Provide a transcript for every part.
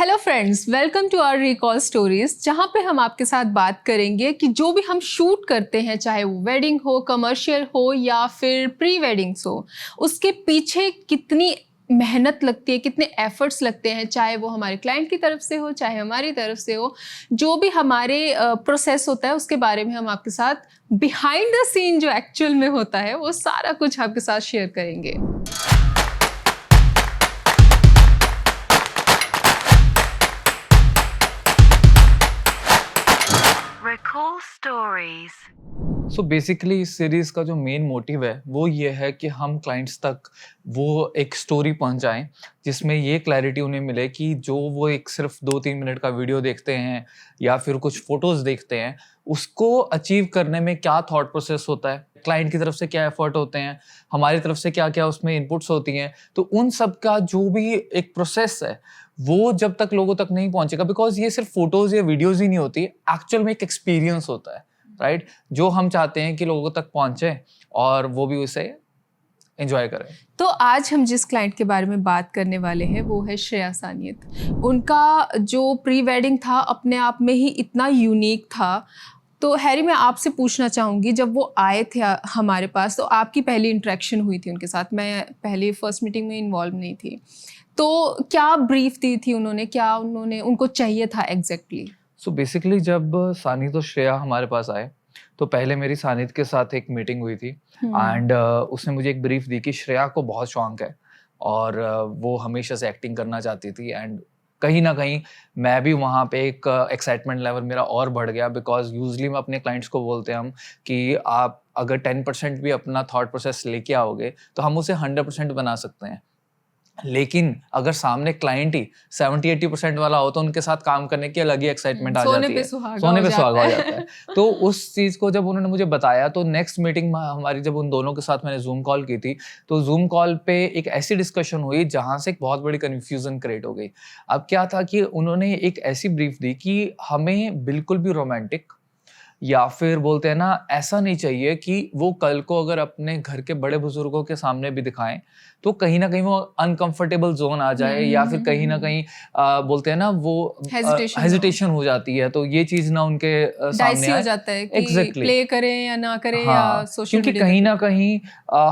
Hello friends, welcome to our recall stories, जहाँ पे हम आपके साथ बात करेंगे कि जो भी हम शूट करते हैं, चाहे वो वेडिंग हो, कमर्शियल हो या फिर प्री वेडिंग्स हो, उसके पीछे कितनी मेहनत लगती है, कितने एफर्ट्स लगते हैं, चाहे वो हमारे क्लाइंट की तरफ से हो, चाहे हमारी तरफ से हो। जो भी हमारे प्रोसेस होता है उसके बारे में हम आपके साथ बिहाइंड द सीन जो एक्चुअल में होता है वो सारा कुछ आपके साथ शेयर करेंगे। Recall stories. सो बेसिकली इस सीरीज़ का जो मेन मोटिव है वो ये है कि हम क्लाइंट्स तक वो एक स्टोरी पहुंचाएं जिसमें ये क्लैरिटी उन्हें मिले कि जो वो एक सिर्फ 2-3 मिनट का वीडियो देखते हैं या फिर कुछ फोटोज़ देखते हैं, उसको अचीव करने में क्या थॉट प्रोसेस होता है, क्लाइंट की तरफ से क्या एफर्ट होते हैं, हमारी तरफ से क्या क्या उसमें इनपुट्स होती हैं। तो उन सब का जो भी एक प्रोसेस है वो जब तक लोगों तक नहीं पहुंचेगा, बिकॉज ये सिर्फ फोटोज़ या वीडियोज़ ही नहीं होती, एक्चुअल में एक एक्सपीरियंस होता है, राइट? जो हम चाहते हैं कि लोगों तक पहुंचे और वो भी उसे एंजॉय करें। तो आज हम जिस क्लाइंट के बारे में बात करने वाले हैं वो है श्रेया सानियत। उनका जो प्री वेडिंग था अपने आप में ही इतना यूनिक था। तो हैरी, मैं आपसे पूछना चाहूँगी, जब वो आए थे हमारे पास तो आपकी पहली इंटरेक्शन हुई थी उनके साथ। मैं पहले फर्स्ट मीटिंग में इन्वॉल्व नहीं थी, तो क्या ब्रीफ दी थी उन्होंने, क्या उनको चाहिए था एग्जैक्टली? सो बेसिकली जब सानित और श्रेया हमारे पास आए तो पहले मेरी सानित के साथ एक मीटिंग हुई थी एंड उसने मुझे एक ब्रीफ दी कि श्रेया को बहुत शौक है और वो हमेशा से एक्टिंग करना चाहती थी। एंड कहीं ना कहीं मैं भी वहाँ पे एक एक्साइटमेंट लेवल मेरा और बढ़ गया, बिकॉज यूजली मैं अपने क्लाइंट्स को बोलते हैं हम कि आप अगर 10% भी अपना थॉट प्रोसेस लेके आओगे तो हम उसे 100% बना सकते हैं। लेकिन अगर सामने क्लाइंट ही 70-80% वाला हो तो उनके साथ काम करने की अलग ही एक्साइटमेंट आ जाती है, सोने पे सुहागा हो जाता है। तो उस चीज को जब उन्होंने मुझे बताया तो नेक्स्ट मीटिंग हमारी जब उन दोनों के साथ मैंने जूम कॉल की थी तो जूम कॉल पे एक ऐसी डिस्कशन हुई जहां से एक बहुत बड़ी कंफ्यूजन क्रिएट हो गई। अब क्या था कि उन्होंने एक ऐसी ब्रीफ दी कि हमें बिल्कुल भी रोमांटिक या फिर बोलते हैं ना, ऐसा नहीं चाहिए कि वो कल को अगर अपने घर के बड़े बुजुर्गों के सामने भी दिखाएं तो कहीं ना कहीं वो अनकंफर्टेबल जोन आ जाए या फिर कहीं ना कहीं बोलते हैं ना वो हेजिटेशन हो जाती है। तो ये चीज ना उनके सामने हो जाता है कि exactly. प्ले करें या ना करें। हाँ, या सोशल क्योंकि कहीं ना कहीं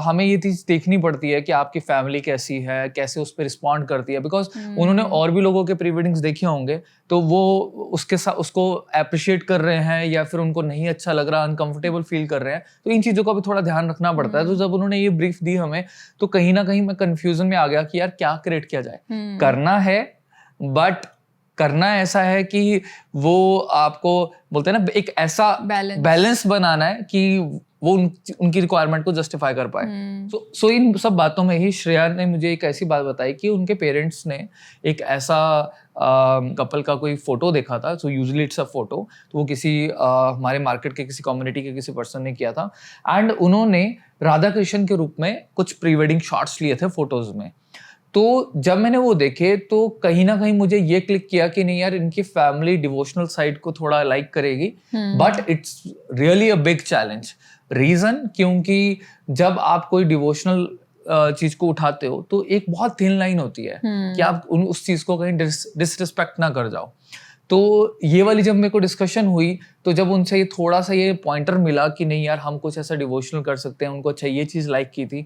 हमें ये चीज देखनी पड़ती है कि आपकी फैमिली कैसी है, कैसे उस पर रिस्पॉन्ड करती है, बिकॉज उन्होंने और भी लोगों के प्री वेडिंग्स देखे होंगे तो वो उसके साथ उसको अप्रिशिएट कर रहे हैं या फिर उनको नहीं अच्छा लग रहा, अनकंफर्टेबल फील कर रहे हैं। तो इन चीजों का भी थोड़ा ध्यान रखना पड़ता है। तो जब उन्होंने ये ब्रीफ दी हमें तो कहीं ना कहीं मैं कंफ्यूजन में आ गया कि यार क्या क्रिएट किया जाए। करना है बट करना ऐसा है कि वो आपको बोलते हैं ना एक ऐसा बैलेंस बनाना है कि वो उनकी रिक्वायरमेंट को जस्टिफाई कर पाए। सो इन सब बातों में ही श्रेया ने मुझे एक ऐसी बात बताई कि उनके पेरेंट्स ने एक ऐसा कपल का कोई फोटो देखा था। So usually it's a photo, तो वो किसी हमारे मार्केट के किसी कम्युनिटी के किसी पर्सन ने किया था एंड उन्होंने राधा कृष्ण के रूप में कुछ प्री वेडिंग शॉट्स लिए थे फोटोज में। तो जब मैंने वो देखे तो कहीं ना कहीं मुझे ये क्लिक किया कि नहीं यार, इनकी फैमिली डिवोशनल साइड को थोड़ा लाइक करेगी, but it's really a big challenge. Reason क्योंकि जब आप कोई डिवोशनल चीज को उठाते हो तो एक बहुत थिन लाइन होती है कि आप उस चीज को कहीं डिसरिस्पेक्ट ना कर जाओ। तो ये वाली जब मेरे को डिस्कशन हुई तो जब उनसे ये थोड़ा सा ये पॉइंटर मिला कि नहीं यार हम कुछ ऐसा डिवोशनल कर सकते हैं, उनको अच्छा ये चीज लाइक की थी,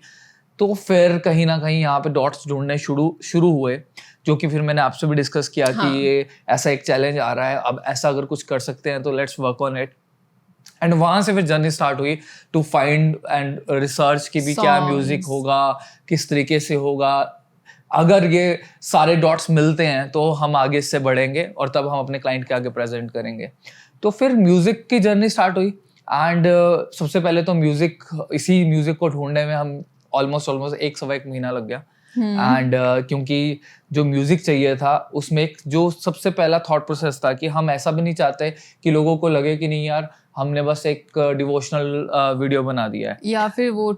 तो फिर कहीं ना कहीं यहाँ पे डॉट्स ढूंढने शुरू हुए, जो कि फिर मैंने आपसे भी डिस्कस किया कि ये ऐसा एक चैलेंज आ रहा है, अब ऐसा अगर कुछ कर सकते हैं तो let's work on it. And वहां से फिर जर्नी स्टार्ट हुई टू फाइंड एंड रिसर्च की भी क्या म्यूजिक होगा, किस तरीके से होगा, अगर ये सारे डॉट्स मिलते हैं तो हम आगे इससे बढ़ेंगे और तब हम अपने क्लाइंट के आगे प्रेजेंट करेंगे। तो फिर म्यूजिक की जर्नी स्टार्ट हुई एंड सबसे पहले तो इसी म्यूजिक को ढूंढने में हम ऑलमोस्ट 1 महीना लग गया। एंड क्योंकि जो म्यूजिक चाहिए था उसमें एक जो सबसे पहला थॉट प्रोसेस था कि हम ऐसा भी नहीं चाहते कि लोगों को लगे कि नहीं यार हमने बस एक डिवोशनल वीडियो बना दिया है, या फिर वो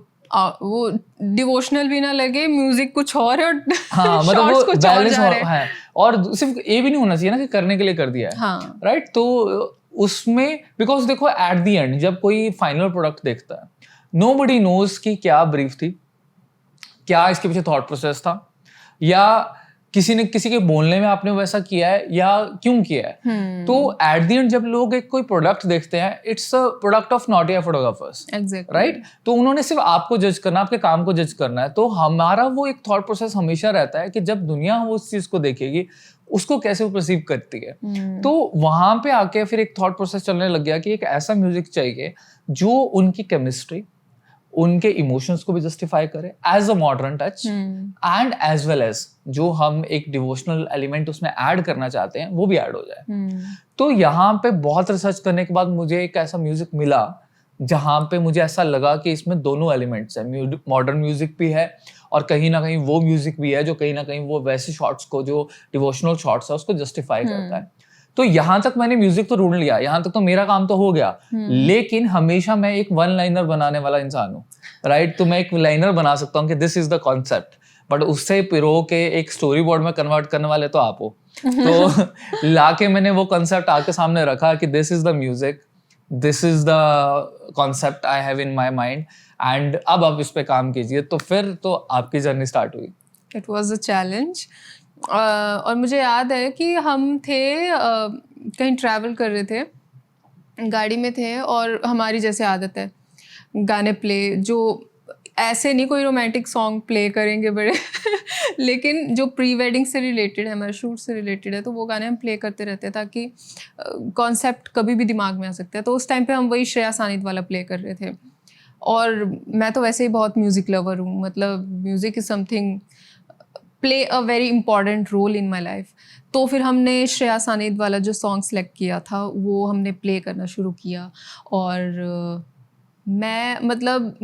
डिवोशनल भी ना लगे, म्यूजिक कुछ और है और हाँ मतलब वो बैलेंस है। और सिर्फ ये भी नहीं होना चाहिए ना कि करने के लिए कर दिया है, हाँ। राइट? तो उसमें बिकॉज देखो एट द एंड जब कोई फाइनल प्रोडक्ट देखता है नोबडी नोज कि क्या ब्रीफ थी, क्या इसके पीछे थॉट प्रोसेस था, या किसी ने किसी के बोलने में आपने वैसा किया है या क्यों किया है। तो एट द एंड जब लोग एक कोई प्रोडक्ट देखते हैं, it's a product of not या फोटोग्राफर्स, एग्जैक्टली राइट। तो उन्होंने सिर्फ आपको जज करना, आपके काम को जज करना है। तो हमारा वो एक थॉट प्रोसेस हमेशा रहता है कि जब दुनिया वो उस चीज को देखेगी, उसको कैसे वो परसीव करती है। तो वहां पे आके फिर एक थॉट प्रोसेस चलने लग गया कि एक ऐसा म्यूजिक चाहिए जो उनकी केमिस्ट्री, उनके इमोशंस को भी जस्टिफाई करे as a modern touch, and as well as जो हम एक डिवोशनल एलिमेंट उसमें ऐड करना चाहते हैं वो भी ऐड हो जाए। तो यहाँ पे बहुत रिसर्च करने के बाद मुझे एक ऐसा म्यूजिक मिला जहाँ पे मुझे ऐसा लगा कि इसमें दोनों एलिमेंट्स हैं, मॉडर्न म्यूजिक भी है और कहीं ना कहीं वो म्यूजिक भी है जो कहीं ना कहीं वो वैसे शॉट्स को, जो डिवोशनल शॉट्स है, उसको जस्टिफाई करता है। तो यहाँ तक मैंने म्यूजिक तो ढूंढ लिया, यहाँ तक तो मेरा काम तो हो गया, लेकिन हमेशा मैं एक वन लाइनर बनाने वाला इंसान हूँ, राइट। तो मैं एक लाइनर बना सकता हूँ कि this is the concept, but उससे पिरो के एक स्टोरी बोर्ड में कन्वर्ट करने वाले तो आप हो। तो लाके मैंने वो कॉन्सेप्ट आके सामने रखा कि this is the music, this is the concept I have in my mind, and अब आप इस पे काम कीजिए। तो फिर तो आपकी जर्नी स्टार्ट हुई। It was a challenge. और मुझे याद है कि हम थे कहीं ट्रैवल कर रहे थे, गाड़ी में थे, और हमारी जैसे आदत है गाने प्ले, जो ऐसे नहीं कोई रोमांटिक सॉन्ग प्ले करेंगे बड़े लेकिन जो प्री वेडिंग से रिलेटेड है, हमारे शूट से रिलेटेड है, तो वो गाने हम प्ले करते रहते हैं ताकि कॉन्सेप्ट कभी भी दिमाग में आ सकता है। तो उस टाइम पे हम वही श्रेया सानित वाला प्ले कर रहे थे। और मैं तो वैसे ही बहुत म्यूज़िक लवर हूँ, मतलब music is something play a very important role in my life. तो फिर हमने श्रेया सानित वाला जो सॉन्ग सेलेक्ट किया था वो हमने प्ले करना शुरू किया। और मैं मतलब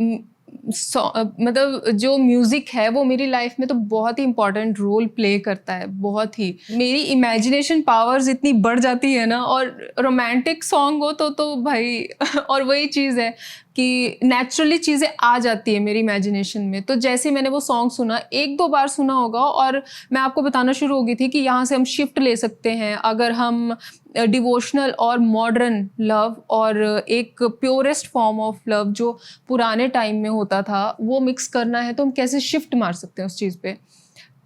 जो म्यूज़िक है वो मेरी लाइफ में तो बहुत ही इंपॉर्टेंट रोल प्ले करता है, बहुत ही। मेरी इमेजिनेशन पावर्स इतनी बढ़ जाती है ना, और रोमांटिक सॉन्ग हो तो भाई और वही चीज़ है कि नेचुरली चीज़ें आ जाती है मेरी इमेजिनेशन में। तो जैसे मैंने वो सॉन्ग सुना, एक दो बार सुना होगा, और मैं आपको बताना शुरू हो गई थी कि यहाँ से हम शिफ्ट ले सकते हैं अगर हम डिवोशनल और मॉडर्न लव और एक प्योरेस्ट फॉर्म ऑफ लव जो पुराने टाइम में होता था वो मिक्स करना है, तो हम कैसे शिफ्ट मार सकते हैं उस चीज़ पे।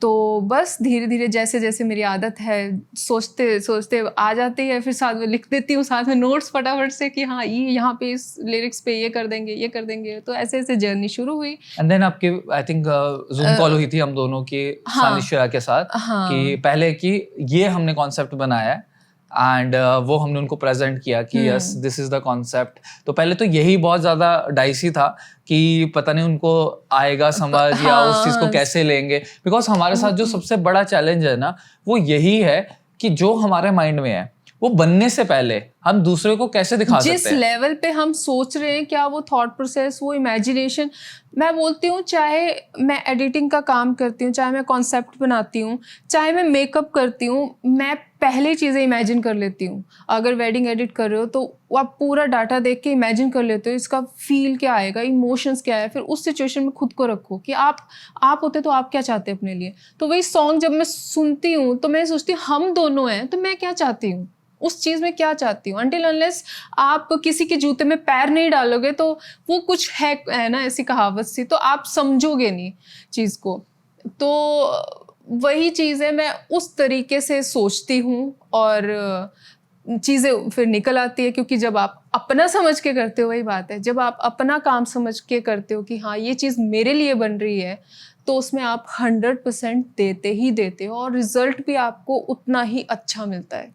तो बस धीरे धीरे जैसे जैसे मेरी आदत है, सोचते सोचते आ जाती है, फिर साथ में लिख देती हूँ, साथ में नोट्स फटाफट से कि हाँ ये यहाँ पे इस लिरिक्स पे ये कर देंगे, ये कर देंगे। तो ऐसे ऐसे जर्नी शुरू हुई। एंड देन आपकी आई थिंक जूम कॉल हुई थी हम दोनों की, सानित श्रेया के साथ, कि पहले कि ये हमने कॉन्सेप्ट बनाया है, एंड वो हमने उनको प्रेजेंट किया कि yes this is the concept. तो पहले तो यही बहुत ज्यादा डाइसी था कि पता नहीं उनको आएगा समझ या उस चीज को कैसे लेंगे, बिकॉज हमारे साथ जो सबसे बड़ा चैलेंज है ना वो यही है कि जो हमारे माइंड में है वो बनने से पहले हम दूसरे को कैसे दिखा सकते हैं। जिस लेवल पे हम सोच रहे हैं, क्या वो थॉट प्रोसेस, वो इमेजिनेशन, मैं बोलती हूँ चाहे मैं एडिटिंग का काम करती हूँ, चाहे मैं कॉन्सेप्ट बनाती हूँ, चाहे मैं मेकअप करती हूँ, मैं पहले चीज़ें इमेजिन कर लेती हूँ। अगर वेडिंग एडिट कर रहे हो तो आप पूरा डाटा देख के इमेजिन कर लेते हो इसका फील क्या आएगा, इमोशंस क्या है, फिर उस सिचुएशन में खुद को रखो कि आप होते तो आप क्या चाहते अपने लिए। तो वही सॉन्ग जब मैं सुनती हूँ तो मैं सोचती हूँ हम दोनों हैं तो मैं क्या चाहती हूँ, उस चीज़ में क्या चाहती हूँ। अनटिल अनलेस आप किसी के जूते में पैर नहीं डालोगे तो वो कुछ है ना ऐसी कहावत सी, तो आप समझोगे नहीं चीज़ को। तो वही चीज़ है, मैं उस तरीके से सोचती हूँ और चीज़ें फिर निकल आती है, क्योंकि जब आप अपना समझ के करते हो, वही बात है, जब आप अपना काम समझ के करते हो कि हाँ ये चीज़ मेरे लिए बन रही है, तो उसमें आप 100% देते ही देते हो और रिजल्ट भी आपको उतना ही अच्छा मिलता है।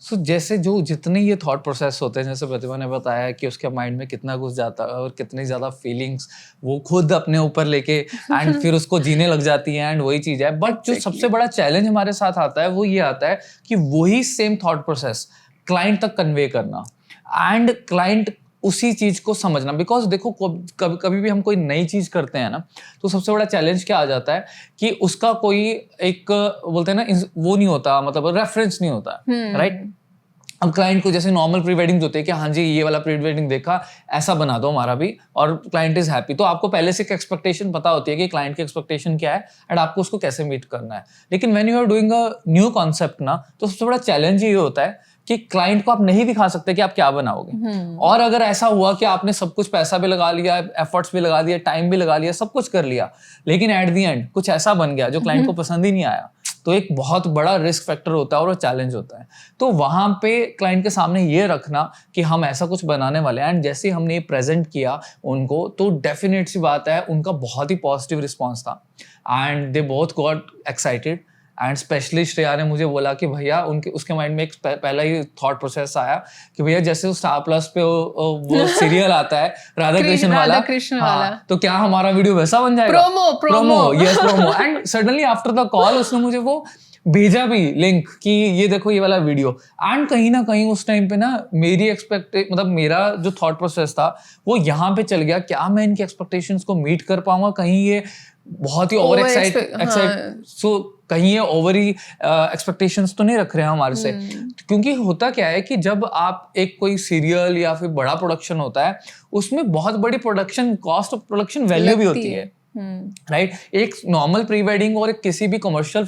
सो जैसे जो जितने ये थॉट प्रोसेस होते हैं, जैसे प्रतिभा ने बताया कि उसके माइंड में कितना कुछ जाता है और कितनी ज़्यादा फीलिंग्स वो खुद अपने ऊपर लेके एंड फिर उसको जीने लग जाती हैं, एंड वही चीज़ है। बट जो सबसे बड़ा चैलेंज हमारे साथ आता है वो ये आता है कि वही सेम थॉट प्रोसेस क्लाइंट तक कन्वे करना एंड क्लाइंट उसी चीज को समझना। बिकॉज देखो कभी भी हम कोई नई चीज करते हैं ना, तो सबसे बड़ा चैलेंज क्या आ जाता है कि उसका कोई एक बोलते हैं ना वो नहीं होता, मतलब रेफरेंस नहीं होता, राइट। अब क्लाइंट को जैसे नॉर्मल प्री वेडिंग होते हैं कि हाँ जी ये वाला प्री वेडिंग देखा, ऐसा बना दो हमारा भी, और क्लाइंट इज हैप्पी। तो आपको पहले से एक एक्सपेक्टेशन पता होती है कि क्लाइंट की एक्सपेक्टेशन क्या है एंड आपको उसको कैसे मीट करना है। लेकिन when you are doing a new concept ना, तो सबसे बड़ा चैलेंज ये होता है कि क्लाइंट को आप नहीं दिखा सकते कि आप क्या बनाओगे। और अगर ऐसा हुआ कि आपने सब कुछ पैसा भी लगा लिया, एफर्ट्स भी लगा दिया, टाइम भी लगा लिया, सब कुछ कर लिया, लेकिन एट द एंड कुछ ऐसा बन गया जो क्लाइंट को पसंद ही नहीं आया, तो एक बहुत बड़ा रिस्क फैक्टर होता है और चैलेंज होता है। तो वहाँ पे क्लाइंट के सामने ये रखना कि हम ऐसा कुछ बनाने वाले हैं, एंड जैसे हमने ये प्रेजेंट किया उनको, तो डेफिनेट सी बात है उनका बहुत ही पॉजिटिव रिस्पॉन्स था and they both got excited. And specially Shreya ने मुझे बोला कि भैया उनके उसके माइंड में एक पहला ही थॉट प्रोसेस आया कि भैया जैसे वो स्टार प्लस पे वो सीरियल आता है राधा कृष्ण वाला, हाँ, तो क्या हमारा वीडियो वैसा बन जाएगा? Promo yes promo. And suddenly after the call उसने मुझे वो भेजा भी लिंक कि ये देखो ये वाला वीडियो। एंड कहीं ना कहीं उस टाइम पे ना मेरी मतलब मेरा जो थॉट प्रोसेस था वो यहाँ पे चल गया, क्या मैं इनकी एक्सपेक्टेशंस को मीट कर पाऊंगा? कहीं ये बहुत ही ओवर एक्साइट सो कहीं ये ओवर ही एक्सपेक्टेशंस तो नहीं रख रहे हैं हमारे से। क्योंकि होता क्या है कि जब आप एक कोई सीरियल या फिर बड़ा प्रोडक्शन होता है उसमें बहुत बड़ी production cost of production value भी होती है, राइट? एक नॉर्मल प्री वेडिंग और एक किसी भी कमर्शियल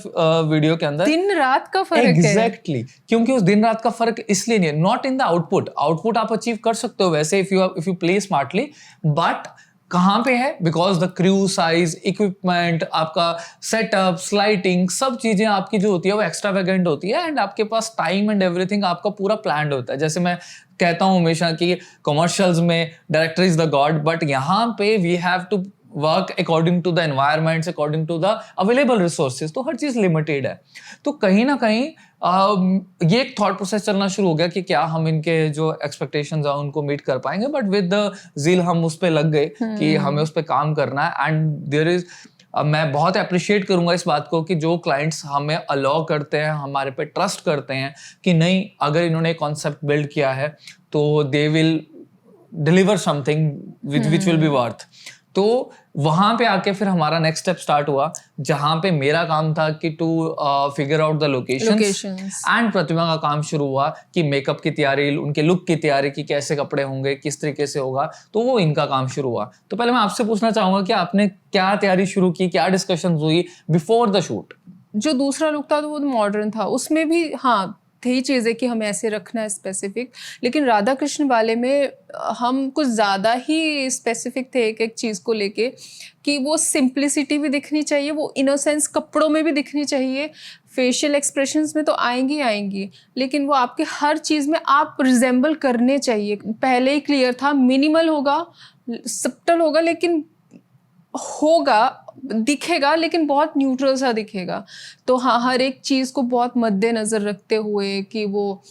वीडियो के अंदर दिन रात का फर्क है। एग्जैक्टली, क्योंकि उस दिन रात का फर्क इसलिए नहीं है, नॉट इन द आउटपुट आप अचीव कर सकते हो वैसे if you play smartly, but कहाँ पे है? Because the crew size, equipment, आपका सेटअप, लाइटिंग, सब चीजें आपकी जो होती है वो एक्स्ट्रावेगेंट होती है, एंड आपके पास टाइम एंड एवरीथिंग आपका पूरा प्लान्ड होता है। जैसे मैं कहता हूँ हमेशा कि कमर्शियल्स में director is the god, but यहाँ पे we have to work according to the environments, according to the available resources, तो हर चीज लिमिटेड है। तो कहीं ना कहीं ये एक थॉट प्रोसेस चलना शुरू हो गया कि क्या हम इनके जो एक्सपेक्टेशंस हैं उनको मीट कर पाएंगे, बट विद द ज़ील हम उस पे लग गए कि हमें उस पे काम करना है। एंड देयर इज मैं बहुत अप्रिशिएट करूंगा इस बात को कि जो क्लाइंट्स हमें अलाउ करते हैं, हमारे पे ट्रस्ट करते हैं कि नहीं, अगर इन्होंने एक कॉन्सेप्ट बिल्ड किया है तो they will deliver something which will be worth. तो वहां पे आके फिर हमारा नेक्स्ट स्टेप स्टार्ट हुआ, जहां पे मेरा काम था कि to figure out the locations, and प्रतिमा का काम शुरू हुआ कि मेकअप की तैयारी, उनके लुक की तैयारी, की कैसे कपड़े होंगे, किस तरीके से होगा, तो वो इनका काम शुरू हुआ। तो पहले मैं आपसे पूछना चाहूंगा कि आपने क्या तैयारी शुरू की, क्या डिस्कशंस हुई बिफोर द शूट? जो दूसरा लुक था तो वो मॉडर्न था, उसमें भी हाँ थी चीज़ें कि हमें ऐसे रखना है स्पेसिफिक, लेकिन राधा कृष्ण वाले में हम कुछ ज़्यादा ही स्पेसिफिक थे एक एक चीज़ को लेके कि वो सिंप्लिसिटी भी दिखनी चाहिए, वो इनोसेंस कपड़ों में भी दिखनी चाहिए, फेशियल एक्सप्रेशंस में तो आएंगी, लेकिन वो आपके हर चीज़ में आप रिजेंबल करने चाहिए। पहले ही क्लियर था, मिनिमल होगा, सब्टल होगा, लेकिन होगा, दिखेगा, लेकिन बहुत न्यूट्रल सा दिखेगा। तो हाँ, हर एक चीज़ को बहुत मद्देनज़र रखते हुए कि वो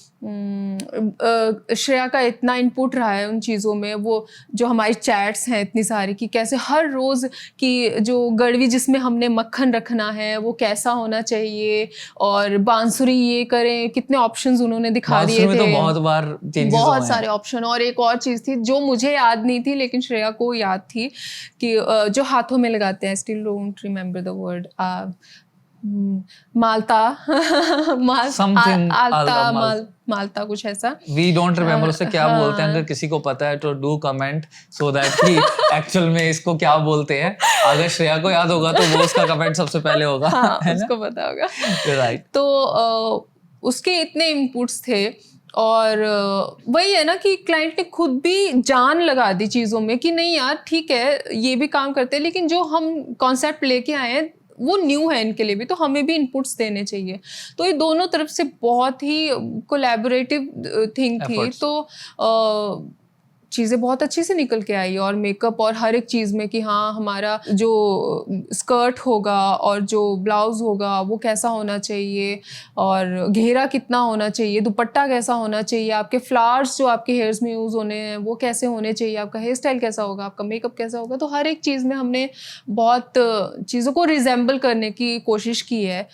श्रेया का इतना इनपुट रहा है उन चीज़ों में, वो जो हमारी चैट्स हैं इतनी सारी कि कैसे हर रोज़ की जो गड़वी जिसमें हमने मक्खन रखना है वो कैसा होना चाहिए, और बांसुरी ये करें, कितने ऑप्शंस उन्होंने दिखा दिए थे, तो बहुत बार बहुत सारे ऑप्शन। और एक और चीज़ थी जो मुझे याद नहीं थी लेकिन श्रेया को याद थी कि जो हाथों में लगाते हैं, still don't remember the word, मालता मालता कुछ ऐसा, वी डोंट रिमेम्बर उससे क्या बोलते हैं। अगर किसी को पता है तो डू कमेंट सो दैट कि एक्चुअल में इसको क्या बोलते हैं। अगर श्रेया को याद होगा तो वो उसका कमेंट सबसे पहले होगा, हाँ, उसको पता होगा, राइट। तो उसके इतने इनपुट्स थे, और वही है ना कि क्लाइंट ने खुद भी जान लगा दी चीज़ों में कि नहीं यार ठीक है ये भी काम करते हैं, लेकिन जो हम कॉन्सेप्ट लेके आए हैं वो न्यू है इनके लिए भी, तो हमें भी इनपुट्स देने चाहिए। तो ये दोनों तरफ से बहुत ही कोलैबोरेटिव थिंग थी, तो चीज़ें बहुत अच्छी से निकल के आई, और मेकअप और हर एक चीज़ में कि हाँ हमारा जो स्कर्ट होगा और जो ब्लाउज़ होगा वो कैसा होना चाहिए, और घेरा कितना होना चाहिए, दुपट्टा कैसा होना चाहिए, आपके फ्लावर्स जो आपके हेयर्स में यूज़ होने हैं वो कैसे होने चाहिए, आपका हेयर स्टाइल कैसा होगा, आपका मेकअप कैसा होगा। तो हर एक चीज़ में हमने बहुत चीज़ों को रिजेंबल करने की कोशिश की है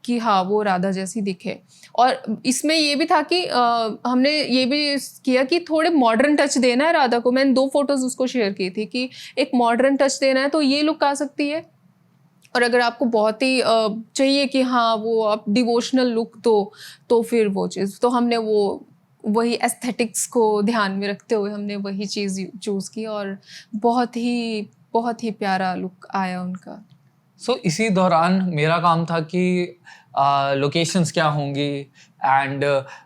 कि हाँ वो राधा जैसी दिखे। और इसमें ये भी था कि हमने ये भी किया कि थोड़े मॉडर्न टच देना है राधा को। मैंने 2 फोटोज उसको शेयर की थी कि एक मॉडर्न टच देना है तो ये लुक आ सकती है, और अगर आपको बहुत ही चाहिए कि हाँ वो आप डिवोशनल लुक दो तो फिर वो चीज़, तो हमने वही एस्थेटिक्स को ध्यान में रखते हुए हमने वही चीज़ चूज़ की, और बहुत ही प्यारा लुक आया उनका। सो इसी दौरान मेरा काम था कि लोकेशंस क्या होंगी, एंड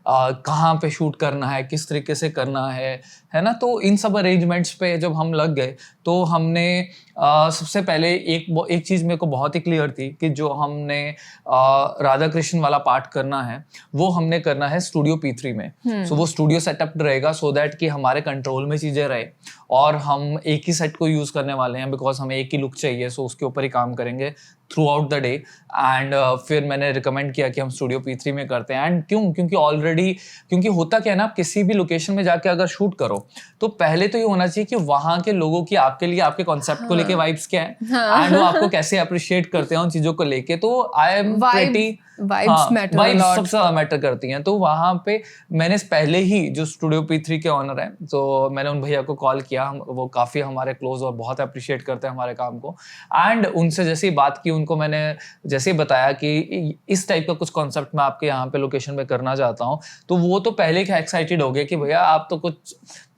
कहाँ पे शूट करना है, किस तरीके से करना है ना। तो इन सब अरेंजमेंट्स पे जब हम लग गए तो हमने सबसे पहले एक चीज़ मेरे को बहुत ही क्लियर थी कि जो हमने राधा कृष्ण वाला पार्ट करना है वो हमने करना है स्टूडियो P3 में। सो वो स्टूडियो सेटअप रहेगा सो दैट कि हमारे कंट्रोल में चीज़ें रहे, और हम एक ही सेट को यूज़ करने वाले हैं बिकॉज हमें एक ही लुक चाहिए, सो उसके ऊपर ही काम करेंगे through out the day. And फिर मैंने रिकमेंड किया कि हम स्टूडियो P3 में करते हैं। एंड क्योंकि होता क्या है ना, आप किसी भी लोकेशन में जाके अगर शूट करो तो पहले तो ये होना चाहिए कि वहाँ के लोगों की आपके लिए, आपके कॉन्सेप्ट को लेके वाइब्स क्या है, एंड वो आपको कैसे अप्रिशिएट करते हैं उन चीज़ों को लेके। तो आई एम प्रेटी वाइब्स सबसे ज़्यादा मैटर करती हैं। तो वहाँ पे मैंने पहले ही जो स्टूडियो P3 के ऑनर हैं, तो मैंने उन भैया को कॉल किया, वो काफ़ी हमारे क्लोज और बहुत अप्रिशिएट करते हैं हमारे काम को। एंड उनसे जैसे ही बात की, उनको मैंने जैसे ही बताया कि इस टाइप का कुछ कॉन्सेप्ट मैं आपके यहाँ पे लोकेशन पे करना चाहता हूँ, तो वो तो पहले ही एक्साइटेड हो गए कि भैया आप तो कुछ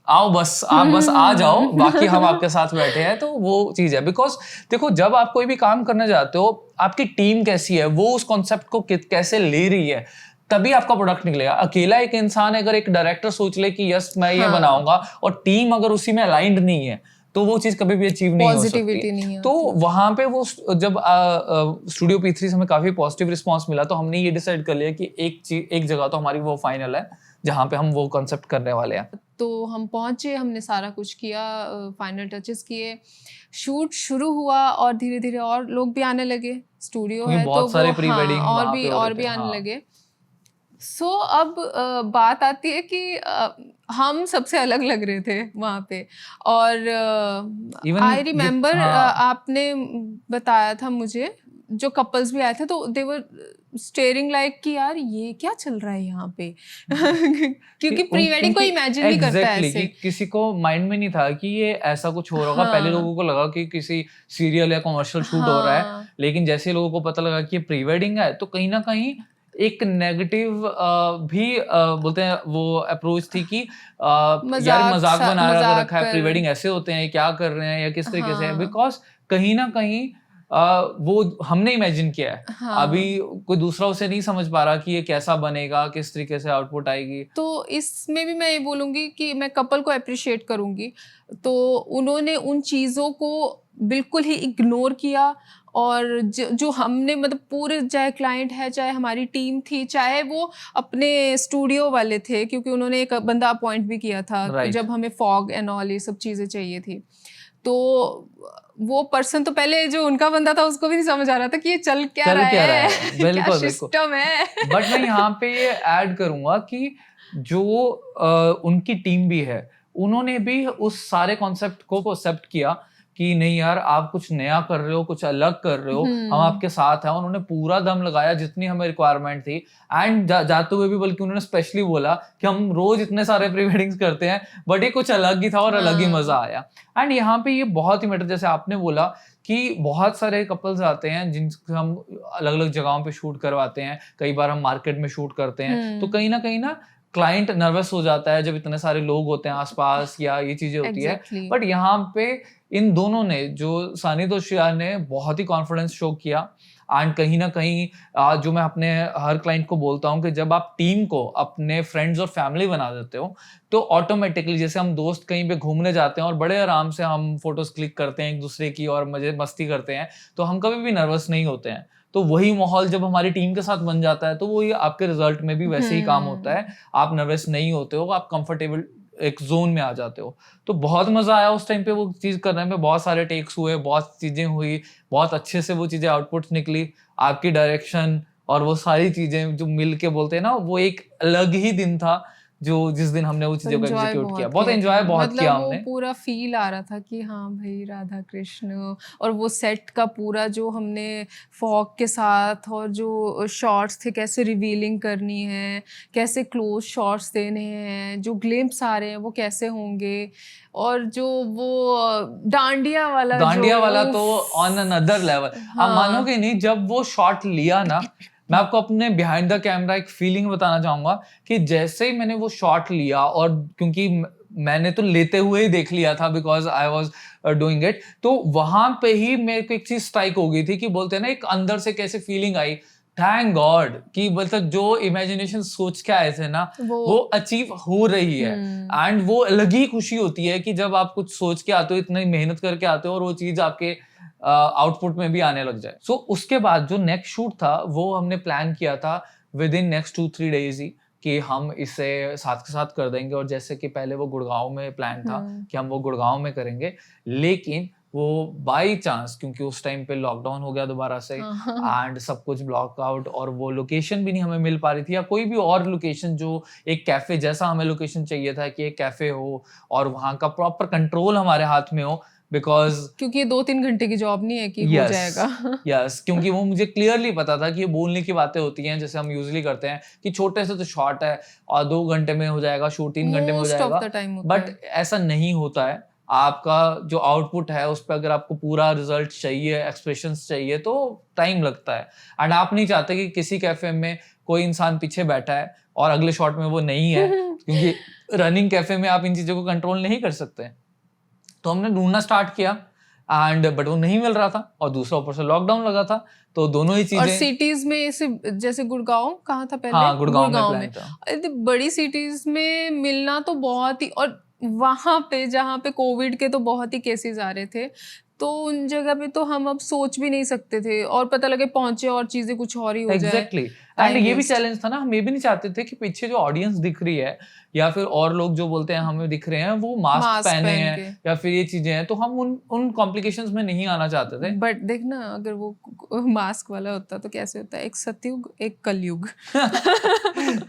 आप बस आ जाओ, बाकी हम आपके साथ बैठे हैं। तो वो चीज़ है, बिकॉज देखो जब आप कोई भी काम करने जाते हो, आपकी टीम कैसी है, वो उस कॉन्सेप्ट को कैसे ले रही है, तभी आपका प्रोडक्ट निकलेगा। अकेला एक इंसान, अगर एक डायरेक्टर सोच ले कि यस मैं ये बनाऊंगा, और टीम अगर उसी में अलाइंड नहीं है, तो वो चीज कभी भी अचीव नहीं हो सकती। तो वहां पे वो जब स्टूडियो P3 से हमें काफी पॉजिटिव रिस्पांस मिला, तो हमने ये डिसाइड कर लिया कि एक जगह तो हमारी वो फाइनल है जहाँ पे हम वो कॉन्सेप्ट करने वाले हैं। तो हम पहुंचे, हमने सारा कुछ किया, फाइनल टचेस किए, शूट शुरू हुआ और धीरे धीरे और लोग भी आने लगे। स्टूडियो है तो सारे प्री वेडिंग और भी आने लगे। सो अब बात आती है कि हम सबसे अलग लग रहे थे वहाँ पे। और आई रिमेम्बर आपने बताया था मुझे, जो कपल्स भी आए थे तो दे वर स्टेयरिंग लाइक कि यार ये क्या चल रहा है यहाँ पे क्योंकि प्री वेडिंग को इमेजिन नहीं करता है ऐसे। किसी को माइंड में नहीं था कि ये ऐसा कुछ हो रहा होगा। पहले लोगों को लगा कि किसी सीरियल या कमर्शियल शूट हो रहा है, लेकिन जैसे लोगों को पता लगा कि ये प्री वेडिंग है, तो कहीं ना कहीं एक नेगेटिव भी बोलते हैं वो अप्रोच थी कि यार मजाक बना रखा है, प्री वेडिंग ऐसे होते हैं, क्या कर रहे हैं या किस तरीके से है। बिकॉज कहीं ना कहीं वो हमने इमेजिन किया है। अभी कोई दूसरा उसे नहीं समझ पा रहा कि ये कैसा बनेगा, किस तरीके से आउटपुट आएगी। तो इसमें भी मैं ये बोलूंगी कि मैं कपल को अप्रिशिएट करूंगी। तो उन्होंने उन चीज़ों को बिल्कुल ही इग्नोर किया, और जो हमने मतलब पूरे, चाहे क्लाइंट है, चाहे हमारी टीम थी, चाहे वो अपने स्टूडियो वाले थे, क्योंकि उन्होंने एक बंदा अपॉइंट भी किया था जब हमें फॉग एंड ऑल ये सब चीज़ें चाहिए थी। तो वो पर्सन तो पहले जो उनका बंदा था उसको भी नहीं समझ आ रहा था कि ये चल क्या रहा है बिल्कुल सिस्टम है। बट मैं यहाँ पे ये ऐड करूंगा कि जो उनकी टीम भी है, उन्होंने भी उस सारे कॉन्सेप्ट को एक्सेप्ट किया कि नहीं यार आप कुछ नया कर रहे हो, कुछ अलग कर रहे हो, हम आपके साथ हैं। उन्होंने पूरा दम लगाया जितनी हमें रिक्वायरमेंट थी। एंड जाते हुए भी बल्कि उन्होंने स्पेशली बोला कि हम रोज इतने सारे प्री वेडिंग्स करते हैं, बट ये कुछ अलग ही था और अलग ही मजा आया। एंड यहाँ पे ये बहुत ही मैटर, जैसे आपने बोला कि बहुत सारे कपल्स आते हैं जिनसे हम अलग अलग जगहों पे शूट करवाते हैं, कई बार हम मार्केट में शूट करते हैं, तो कहीं ना क्लाइंट नर्वस हो जाता है जब इतने सारे लोग होते हैं आसपास या ये चीजें होती है। बट यहाँ पे इन दोनों ने, जो सानिद और श्रेया ने, बहुत ही कॉन्फिडेंस शो किया। एंड कहीं ना कहीं जो मैं अपने हर क्लाइंट को बोलता हूँ कि जब आप टीम को अपने फ्रेंड्स और फैमिली बना देते हो, तो ऑटोमेटिकली, जैसे हम दोस्त कहीं पे घूमने जाते हैं और बड़े आराम से हम फोटोज क्लिक करते हैं एक दूसरे की और मस्ती करते हैं, तो हम कभी भी नर्वस नहीं होते हैं। तो वही माहौल जब हमारी टीम के साथ बन जाता है, तो वो ये आपके रिजल्ट में भी वैसे ही काम होता है। आप नर्वस नहीं होते हो, आप कंफर्टेबल एक जोन में आ जाते हो। तो बहुत मजा आया उस टाइम पे वो चीज करने में। बहुत सारे टेक्स हुए, बहुत चीजें हुई, बहुत अच्छे से वो चीजें आउटपुट निकली। आपकी डायरेक्शन और वो सारी चीजें जो मिल के बोलते हैं ना, वो एक अलग ही दिन था जो जिस दिन हमने वो चीजों को एग्जीक्यूट किया। बहुत एंजॉय बहुत किया हमने। पूरा फील आ रहा था कि हाँ भाई राधा कृष्ण, और वो सेट का पूरा जो हमने फॉग के साथ और जो शॉट्स थे, कैसे रिवीलिंग करनी है, कैसे क्लोज शॉट्स देने हैं, जो ग्लिम्प्स आ रहे हैं वो कैसे होंगे, और जो वो डांडिया वाला तो ऑन अनदर लेवल। आप मानोगे नहीं, जब वो शॉट लिया ना, मैं आपको अपने बिहाइंड द कैमरा एक फीलिंग बताना चाहूंगा कि जैसे ही मैंने वो शॉट लिया, और क्योंकि मैंने तो लेते हुए ही देख लिया था because I was doing it, तो वहां पे ही मेरे को एक चीज स्ट्राइक हो गई थी कि बोलते हैं ना, एक अंदर से कैसे फीलिंग आई थैंक गॉड कि मतलब जो इमेजिनेशन सोच के आए थे ना वो अचीव हो रही है। एंड वो अलग ही खुशी होती है कि जब आप कुछ सोच के आते हो, इतनी मेहनत करके आते हो और वो चीज आपके आउटपुट में भी आने लग जाए। सो उसके बाद जो नेक्स्ट शूट था वो हमने प्लान किया था विद इन नेक्स्ट 2-3 डेज ही कि हम इसे साथ के साथ कर देंगे। और जैसे कि पहले वो गुड़गांव में प्लान था कि हम वो गुड़गांव में करेंगे, लेकिन वो बाई चांस क्योंकि उस टाइम पे लॉकडाउन हो गया दोबारा से एंड सब कुछ ब्लॉक आउट, और वो लोकेशन भी नहीं हमें मिल पा रही थी या कोई भी और लोकेशन जो एक कैफे जैसा हमें लोकेशन चाहिए था कि एक कैफे हो और वहाँ का प्रॉपर कंट्रोल हमारे हाथ में हो, बिकॉज क्योंकि ये 2-3 घंटे की जॉब नहीं है कि हो जाएगा। यस क्योंकि वो मुझे क्लियरली पता था कि ये बोलने की बातें होती हैं जैसे हम यूजुअली करते हैं कि छोटे से तो शॉर्ट है और 2 घंटे में हो जाएगा शूट, 3 घंटे में हो जाएगा, बट ऐसा नहीं होता है। आपका जो आउटपुट है उस पर अगर आपको पूरा रिजल्ट चाहिए, एक्सप्रेशंस चाहिए, तो टाइम लगता है। एंड आप नहीं चाहते कि किसी कैफे में कोई इंसान पीछे बैठा है और अगले शॉट में वो नहीं है क्योंकि रनिंग कैफे में आप इन चीजों को कंट्रोल नहीं कर सकते। तो हमने ढूंढना स्टार्ट किया एंड बट वो नहीं मिल रहा था और दूसरा ऊपर से लॉकडाउन लगा था, तो दोनों ही चीजें। और सिटीज में ऐसे जैसे गुड़गांव कहाँ था पहले? हाँ, गुड़गांव में था। बड़ी सिटीज में मिलना तो बहुत ही, और वहां पे जहाँ पे कोविड के तो बहुत ही केसेस आ रहे थे, तो उन जगह पे तो हम अब सोच भी नहीं सकते थे और पता लगे पहुंचे और चीजें कुछ और ही हो जाए। एग्जैक्टली। एंड ये भी चैलेंज था ना, हम ये भी नहीं चाहते थे कि पीछे जो ऑडियंस दिख रही है या फिर और लोग जो बोलते हैं हमें दिख रहे हैं वो मास्क पहने हैं या फिर ये चीजें हैं, तो हम उन कॉम्प्लिकेशंस में नहीं आना चाहते थे। बट देखना अगर वो मास्क वाला होता तो कैसे होता, एक सतयुग एक कलयुग।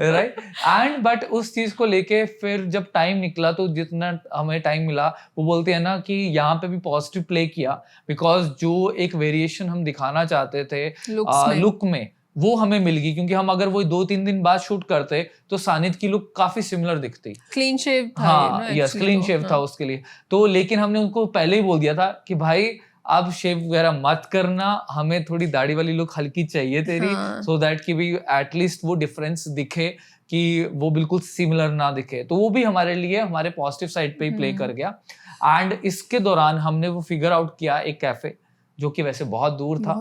राइट। एंड बट उस चीज को लेके फिर जब टाइम निकला तो जितना हमें टाइम मिला, वो बोलते हैं ना कि यहाँ पे भी पॉजिटिव प्ले किया, बिकॉज जो एक वेरिएशन हम दिखाना चाहते थे लुक में वो हमें मिल गई। क्योंकि हम अगर वो 2-3 दिन बाद शूट करते तो सानिद की लुक काफी सिमिलर दिखती। क्लीन शेव था। हाँ यस, क्लीन शेव था उसके लिए। तो लेकिन हमने उनको पहले ही बोल दिया था कि भाई अब शेव वगैरह मत करना, हमें थोड़ी दाढ़ी वाली लुक हल्की चाहिए तेरी, सो दैट कि भी एटलीस्ट वो डिफरेंस दिखे, कि वो बिल्कुल सिमिलर ना दिखे। तो वो भी हमारे लिए हमारे पॉजिटिव साइड पे ही प्ले कर गया। एंड इसके दौरान हमने वो फिगर आउट किया एक कैफे जो कि वैसे बहुत दूर था,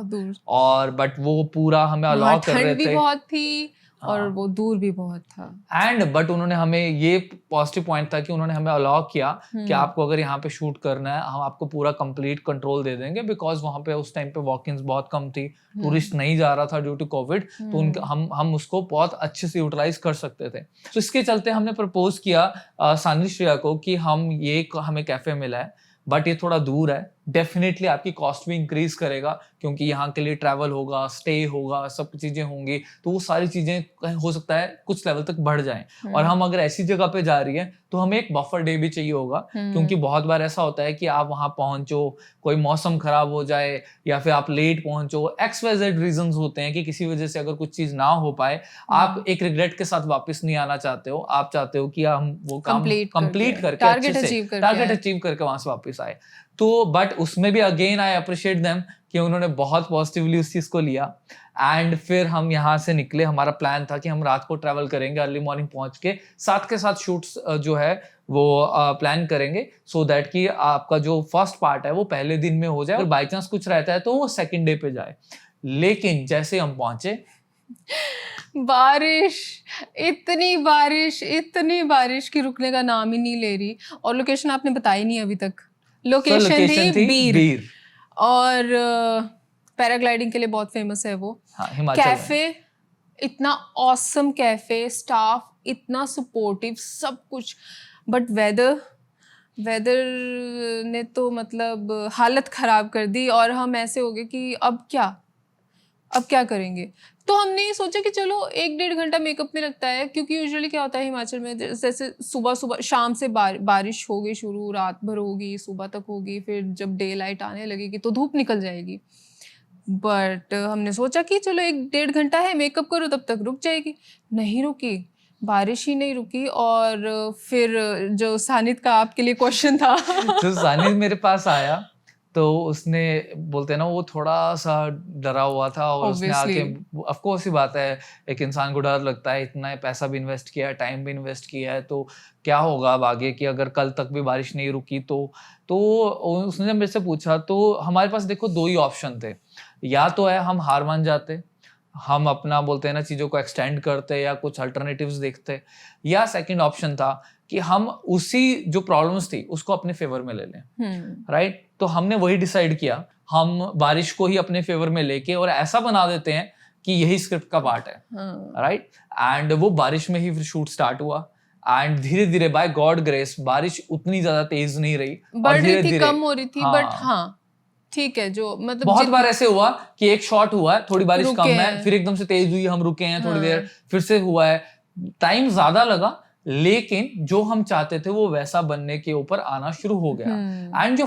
और बट वो पूरा हमें अलाउ कर रहे थे। ठंड भी बहुत थी और वो दूर भी बहुत था। एंड बट उन्होंने हमें ये पॉजिटिव पॉइंट था कि उन्होंने हमें अलाउ किया कि आपको अगर यहाँ पे शूट करना है हम आपको पूरा कंप्लीट कंट्रोल दे देंगे, बिकॉज वहाँ पे उस टाइम पे वॉक-इन्स बहुत कम थी, टूरिस्ट नहीं जा रहा था ड्यू टू कोविड, तो हम उसको बहुत अच्छे से यूटिलाइज कर सकते थे। तो इसके चलते हमने प्रपोज किया सानिद श्रेया को कि हमें कैफे मिला है बट ये थोड़ा दूर है, डेफिनेटली आपकी कॉस्ट भी इंक्रीज करेगा क्योंकि यहाँ के लिए ट्रैवल होगा, स्टे होगा, सब चीजें होंगी, तो वो सारी चीजें हो सकता है कुछ लेवल तक बढ़ जाएं। और हम अगर ऐसी जगह पे जा रही है तो हमें एक बफर डे भी चाहिए होगा, क्योंकि बहुत बार ऐसा होता है कि आप वहां पहुंचो, कोई मौसम खराब हो जाए या फिर आप लेट पहुंचो, XYZ रीजंस होते हैं कि किसी वजह से अगर कुछ चीज ना हो पाए, आप एक रिग्रेट के साथ वापस नहीं आना चाहते हो, आप चाहते हो कि हम वो काम कंप्लीट करके टारगेट अचीव करके वहां से वापस आए। तो बट उसमें भी अगेन आई अप्रिशिएट देम कि उन्होंने बहुत पॉजिटिवली उस चीज को लिया। एंड फिर हम यहाँ से निकले, हमारा प्लान था कि हम रात को ट्रैवल करेंगे, अर्ली मॉर्निंग पहुंच के साथ के साथ शूट्स जो है वो प्लान करेंगे, सो दैट कि आपका जो फर्स्ट पार्ट है वो पहले दिन में हो जाए, और बाई चांस कुछ रहता है तो वो सेकेंड डे पे जाए। लेकिन जैसे हम पहुंचे इतनी बारिश की रुकने का नाम ही नहीं ले रही, और लोकेशन आपने बताई नहीं अभी तक। लोकेशन थी बीर और पैराग्लाइडिंग के लिए बहुत फेमस है वो। कैफे इतना ऑसम कैफे, स्टाफ इतना सपोर्टिव, सब कुछ, बट वेदर ने तो मतलब हालत खराब कर दी, और हम ऐसे हो गए कि अब क्या करेंगे। तो हमने ये सोचा कि चलो 1-1.5 घंटा मेकअप में लगता है, क्योंकि यूजुअली क्या होता है हिमाचल में, जैसे सुबह शाम से बारिश हो गई शुरू, रात भर होगी, सुबह तक होगी, फिर जब डे लाइट आने लगेगी तो धूप निकल जाएगी। बट हमने सोचा कि चलो 1-1.5 घंटा है, मेकअप करो तब तक रुक जाएगी। नहीं रुकी, बारिश ही नहीं रुकी। और फिर जो सानिद का आपके लिए क्वेश्चन था तो सानिद मेरे पास आया तो उसने, बोलते हैं ना, वो थोड़ा सा डरा हुआ था, और उसने आके, ऑफ कोर्स ही बात है, एक इंसान को डर लगता है, इतना पैसा भी इन्वेस्ट किया है, टाइम भी इन्वेस्ट किया है, तो क्या होगा अब आगे कि अगर कल तक भी बारिश नहीं रुकी तो उसने जब मेरे से पूछा, तो हमारे पास देखो 2 ही ऑप्शन थे, या तो है हम हार मान जाते हम अपना बोलते हैं ना चीज़ों को एक्सटेंड करते या कुछ अल्टरनेटिव्स देखते, या सेकंड ऑप्शन था कि हम उसी जो प्रॉब्लम्स थी उसको अपने फेवर में ले लें, राइट? तो हमने वही डिसाइड किया, हम बारिश को ही अपने फेवर में लेके और ऐसा बना देते हैं कि यही स्क्रिप्ट का पार्ट है, राइट? एंड वो बारिश में ही फिर शूट स्टार्ट हुआ एंड धीरे धीरे बाय गॉड ग्रेस बारिश उतनी ज्यादा तेज नहीं रही, बढ़ रही थी, कम हो रही थी, बट हाँ ठीक है, जो मतलब बहुत बार ऐसे हुआ कि एक शॉट हुआ है, थोड़ी बारिश कम है, फिर एकदम से तेज हुई, हम रुके हैं थोड़ी देर, फिर से हुआ है, टाइम ज्यादा लगा, लेकिन जो हम चाहते थे वो वैसा बनने के ऊपर आना शुरू हो गया। एंड जो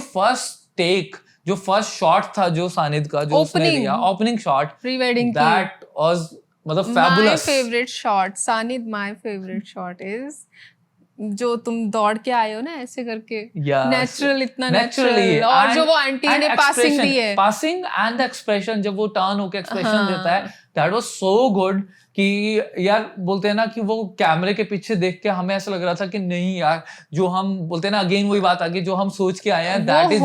फर्स्ट शॉट था जो सानिद का, जो उसने लिया opening shot pre wedding, that was मतलब फैबुलस। माय फेवरेट शॉट सानिद, माय फेवरेट शॉट इज जो तुम दौड़ के आए हो ना ऐसे करके, नेचुरल, इतना नेचुरल, और जो वो आंटी ने पासिंग दी है, पासिंग एंड द एक्सप्रेशन, जब वो टर्न होके एक्सप्रेशन देता है, दैट वाज सो गुड कि यार बोलते हैं ना कि वो कैमरे के पीछे देख के हमें ऐसा लग रहा था कि नहीं यार, जो हम बोलते हैं ना, अगेन वही बात आ गई, जो हम सोच के आए हैं that is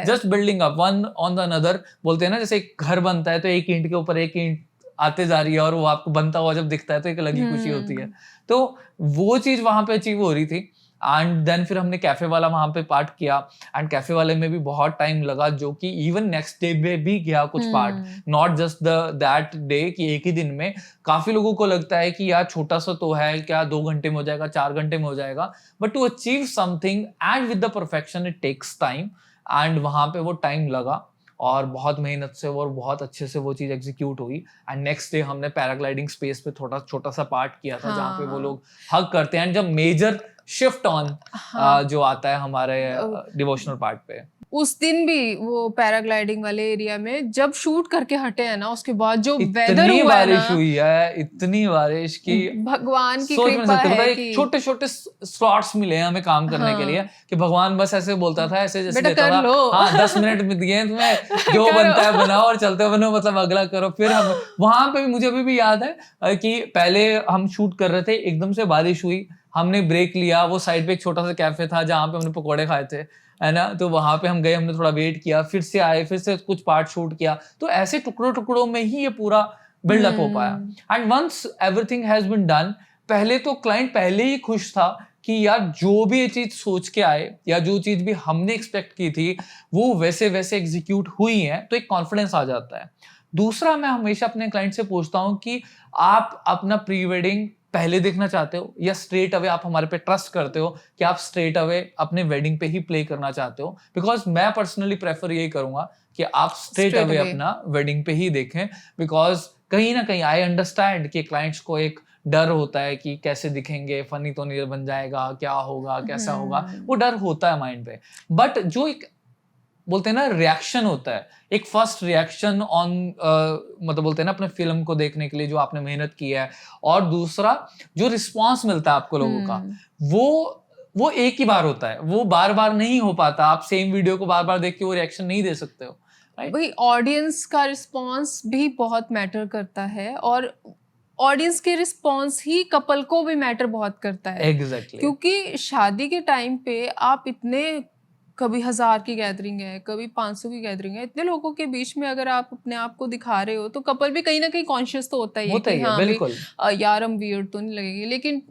just building up one on the another. बोलते हैं ना जैसे एक घर बनता है तो एक ईंट के ऊपर एक ईंट आते जा रही है और वो आपको बनता हुआ जब दिखता है तो एक अलग ही खुशी होती है। तो वो चीज वहां पे अचीव हो रही थी। एंड देन फिर हमने कैफे वाला वहां पे पार्ट किया, एंड कैफे वाले में भी बहुत टाइम लगा, जो कि इवन नेक्स्ट डे में भी गया कुछ part, not just that day कि एक ही दिन में। काफी लोगों को लगता है कि यार छोटा सा तो है, क्या 2 घंटे में हो जाएगा, 4 घंटे में हो जाएगा, but to achieve something and with the perfection it takes time. And वहां पे वो टाइम लगा और बहुत मेहनत से और बहुत अच्छे से वो चीज एग्जीक्यूट हुई। एंड नेक्स्ट डे हमने पैराग्लाइडिंग स्पेस पे थोड़ा छोटा सा पार्ट किया था, जहाँ पे वो लोग हग करते हैं, एंड जब मेजर शिफ्ट ऑन जो आता है हमारे डिवोशनल पार्ट पे, उस दिन भी वो पैराग्लाइडिंग वाले एरिया में जब शूट करके हटे हैं ना, उसके बाद जो वेदर हुआ बारिश हुई है, इतनी बारिश की भगवान की कृपा है कि छोटे छोटे स्लॉट्स मिले हैं हमें काम करने के लिए, कि भगवान बस ऐसे बोलता था, ऐसे जैसे देता था, हाँ 10 मिनट में दिए तुम्हें, जो बनता है बनाओ और चलते बनो, मतलब अगला करो। फिर हम वहां पे भी, मुझे अभी भी याद है कि पहले हम शूट कर रहे थे, एकदम से बारिश हुई, हमने ब्रेक लिया, वो साइड पे एक छोटा सा कैफे था जहाँ पे हमने पकौड़े खाए थे, है ना, तो वहां पे हम गए, हमने थोड़ा वेट किया, फिर से आए, फिर से कुछ पार्ट शूट किया। तो ऐसे टुकड़ों टुकड़ों में ही ये पूरा बिल्डअप हो पाया। And once everything has been done, पहले तो क्लाइंट पहले ही खुश था कि यार जो भी ये चीज सोच के आए या जो चीज भी हमने एक्सपेक्ट की थी वो वैसे वैसे एग्जीक्यूट हुई है, तो एक कॉन्फिडेंस आ जाता है। दूसरा, मैं हमेशा अपने क्लाइंट से पूछता हूँ कि आप अपना प्री वेडिंग पहले देखना चाहते हो या स्ट्रेट अवे आप हमारे पे ट्रस्ट करते हो कि आप स्ट्रेट अवे अपने वेडिंग पे ही प्ले करना चाहते हो? बिकॉज मैं पर्सनली प्रेफर यही करूंगा कि आप स्ट्रेट अवे अपना वेडिंग पे ही देखें, बिकॉज कहीं ना कहीं आई अंडरस्टैंड कि क्लाइंट्स को एक डर होता है कि कैसे दिखेंगे, फनी तो नहीं बन जाएगा, क्या होगा, कैसा होगा, वो डर होता है माइंड पे। बट जो एक बोलते हैं ना रिएक्शन होता है, एक फर्स्ट रिएक्शन ऑन मतलब बोलते हैं ना अपने फिल्म को देखने के लिए जो आपने मेहनत की है, और दूसरा जो रिस्पांस मिलता है आपको लोगों का, वो एक ही बार होता है, वो बार बार नहीं हो पाता। आप सेम वीडियो को बार बार देख के वो रिएक्शन नहीं दे सकते हो, राइट? वही ऑडियंस का रिस्पांस भी बहुत मैटर करता है, और ऑडियंस के रिस्पांस ही कपल को भी मैटर बहुत करता है। एग्जैक्टली क्योंकि शादी के टाइम पे आप इतने, कभी 1000 की गैदरिंग है, कभी 500 की गैदरिंग है, इतने लोगों के बीच में अगर आप अपने आप को दिखा रहे हो तो कपल भी कहीं ना कहीं कॉन्शियस तो होता ही है कि हाँ बिल्कुल यार हम वियर्ड तो नहीं लगेंगे। लेकिन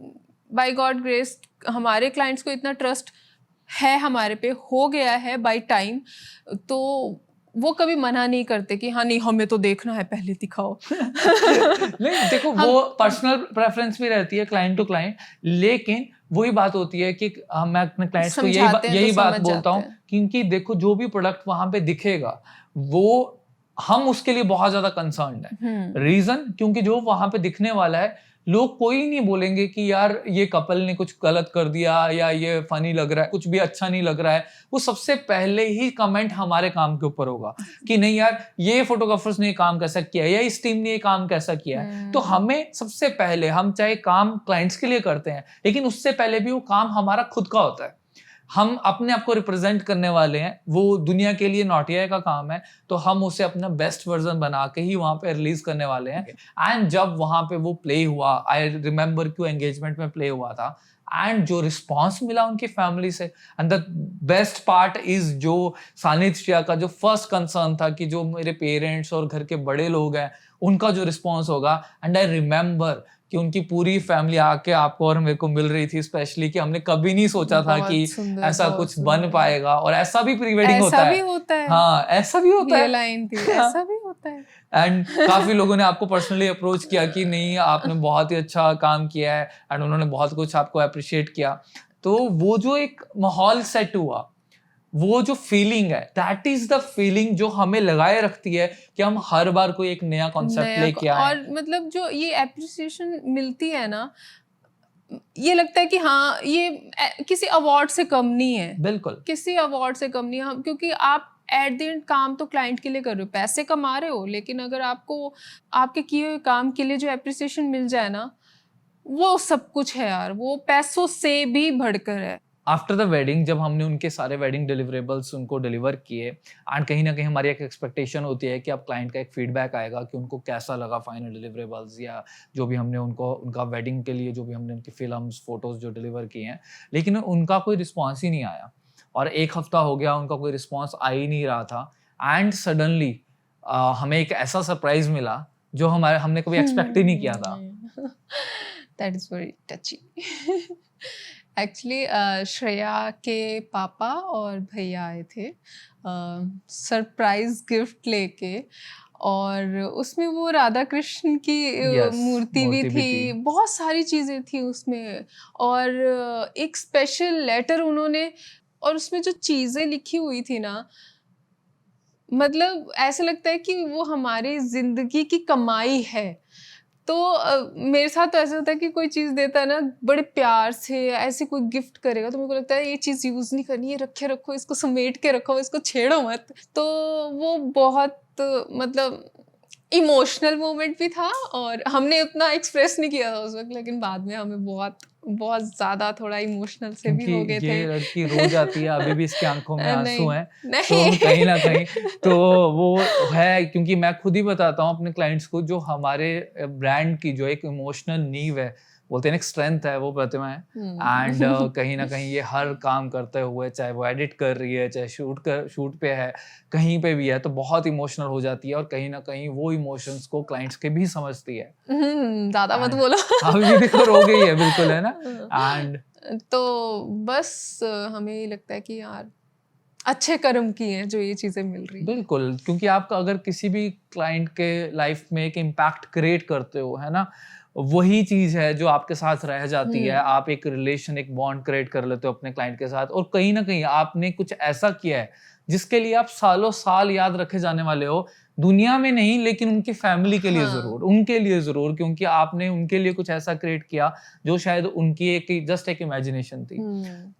बाय गॉड ग्रेस हमारे क्लाइंट्स को इतना ट्रस्ट है हमारे पे, हो गया है बाय टाइम, तो वो कभी मना नहीं करते कि हाँ नहीं हमें तो देखना है, पहले दिखाओ। नहीं देखो, वो पर्सनल प्रेफरेंस भी रहती है क्लाइंट टू क्लाइंट, लेकिन वही बात होती है कि मैं अपने क्लाइंट्स को यही बात बोलता हूँ, क्योंकि देखो जो भी प्रोडक्ट वहां पे दिखेगा वो हम उसके लिए बहुत ज्यादा कंसर्न्ड है। रीजन, क्योंकि जो वहां पे दिखने वाला है, लोग कोई नहीं बोलेंगे कि यार ये कपल ने कुछ गलत कर दिया या ये फनी लग रहा है, कुछ भी अच्छा नहीं लग रहा है। वो सबसे पहले ही कमेंट हमारे काम के ऊपर होगा कि नहीं यार ये फोटोग्राफर्स ने ये काम कैसा किया है या इस टीम ने ये काम कैसा किया है। तो हमें सबसे पहले, हम चाहे काम क्लाइंट्स के लिए करते हैं, लेकिन उससे पहले भी वो काम हमारा खुद का होता है। हम अपने आप को रिप्रेजेंट करने वाले हैं, वो दुनिया के लिए नौटिया का काम है, तो हम उसे अपना बेस्ट वर्जन बना के ही वहां पे रिलीज करने वाले हैं। एंड जब वहां पे वो प्ले हुआ, आई रिमेम्बर क्यों एंगेजमेंट में प्ले हुआ था, एंड जो रिस्पॉन्स मिला उनकी फैमिली से, and the best part is जो सानिध्य का जो फर्स्ट कंसर्न था कि जो मेरे पेरेंट्स और घर के बड़े लोग हैं उनका जो रिस्पॉन्स होगा। एंड आई रिमेम्बर कि उनकी पूरी फैमिली आके आपको और मेरे को मिल रही थी, स्पेशली कि हमने कभी नहीं सोचा था बहुत कि सुंदर, ऐसा बहुत कुछ बन सुंदर। पाएगा। और ऐसा भी प्री वेडिंग होता ऐसा है। भी होता है, हाँ, ऐसा भी होता ये है। लाइन थी, ऐसा भी होता है। एंड काफी लोगों ने आपको पर्सनली अप्रोच किया कि नहीं आपने बहुत ही अच्छा काम किया है, एंड उन्होंने बहुत कुछ आपको अप्रिशिएट किया। तो वो जो एक माहौल सेट हुआ, वो जो फीलिंग है, दैट इज द फीलिंग जो हमें लगाए रखती है कि हम हर बार कोई एक नया कॉन्सेप्ट लेके आए। और मतलब जो ये एप्रिसिएशन मिलती है ना, ये लगता है कि हाँ ये किसी अवार्ड से कम नहीं है, बिल्कुल किसी अवार्ड से कम नहीं है। हम क्योंकि आप एट द एंड काम तो क्लाइंट के लिए कर रहे हो, पैसे कमा रहे हो, लेकिन अगर आपको आपके किए हुए काम के लिए जो एप्रिसिएशन मिल जाए ना, वो सब कुछ है यार, वो पैसों से भी बढ़कर है। आफ्टर द वेडिंग जब हमने उनके सारे वेडिंग डिलीवरेबल्स उनको डिलीवर किए, एंड कहीं ना कहीं हमारी एक एक्सपेक्टेशन होती है कि अब क्लाइंट का एक फीडबैक आएगा कि उनको कैसा लगा फाइनल डिलीवरेबल्स, या जो भी हमने उनको उनका वेडिंग के लिए जो भी हमने उनकी फिल्म्स फोटोज जो डिलीवर किए हैं, लेकिन उनका कोई रिस्पॉन्स ही नहीं आया। और एक हफ्ता हो गया उनका कोई रिस्पॉन्स आ ही नहीं रहा था। एंड सडनली हमें एक ऐसा सरप्राइज मिला जो हमने कभी एक्सपेक्ट ही नहीं किया था। That is very टची। Actually Shreya के पापा और भैया आए थे सरप्राइज गिफ्ट लेके, और उसमें वो राधा कृष्ण की Yes, मूर्ति भी थी, बहुत सारी चीज़ें थी उसमें। और एक स्पेशल लेटर उन्होंने, और उसमें जो चीज़ें लिखी हुई थी ना, मतलब ऐसा लगता है कि वो हमारी जिंदगी की कमाई है। तो मेरे साथ तो ऐसा होता है कि कोई चीज़ देता है ना बड़े प्यार से, ऐसे कोई गिफ्ट करेगा तो मेरे को लगता है ये चीज़ यूज़ नहीं करनी, ये रखे रखो, इसको समेट के रखो, इसको छेड़ो मत। तो वो बहुत मतलब इमोशनल मोमेंट भी था, और हमने उतना एक्सप्रेस नहीं किया था उस वक्त, लेकिन बाद में हमें बहुत बहुत ज़्यादा थोड़ा इमोशनल से भी हो गए क्योंकि थे। ये लड़की रो जाती है, अभी भी इसकी आंखों में आंसू हैं। तो नहीं कहीं ना कहीं तो वो है, क्योंकि मैं खुद ही बताता हूँ अपने क्लाइंट्स को, जो हमारे ब्रांड की जो एक इमोशनल नींव है, बोलते हैं एक स्ट्रेंथ है, वो प्रतिमा है। एंड कहीं ना कहीं ये हर काम करते हुए, चाहे वो एडिट कर रही है, चाहे शूट पे है, कहीं पे भी है, तो बहुत इमोशनल हो जाती है। और कहीं ना कहीं वो इमोशंस को क्लाइंट्स के भी समझती है। ज़्यादा मत And बोलो। अभी भी देखो रो गई है, बिल्कुल, है ना। एंड तो बस हमें ये लगता है कि यार अच्छे कर्म किए हैं जो ये चीजें मिल रही हैं। बिल्कुल, क्योंकि आप अगर किसी भी क्लाइंट के लाइफ में एक इम्पैक्ट क्रिएट करते हो, है ना, वही चीज है जो आपके साथ रह जाती है। आप एक रिलेशन, एक बॉन्ड क्रिएट कर लेते हो अपने क्लाइंट के साथ, और कहीं ना कहीं आपने कुछ ऐसा किया है जिसके लिए आप सालों साल याद रखे जाने वाले हो, दुनिया में नहीं लेकिन उनकी फैमिली के लिए जरूर, उनके लिए जरूर, क्योंकि आपने उनके लिए कुछ ऐसा क्रिएट किया जो शायद उनकी एक जस्ट एक इमेजिनेशन थी।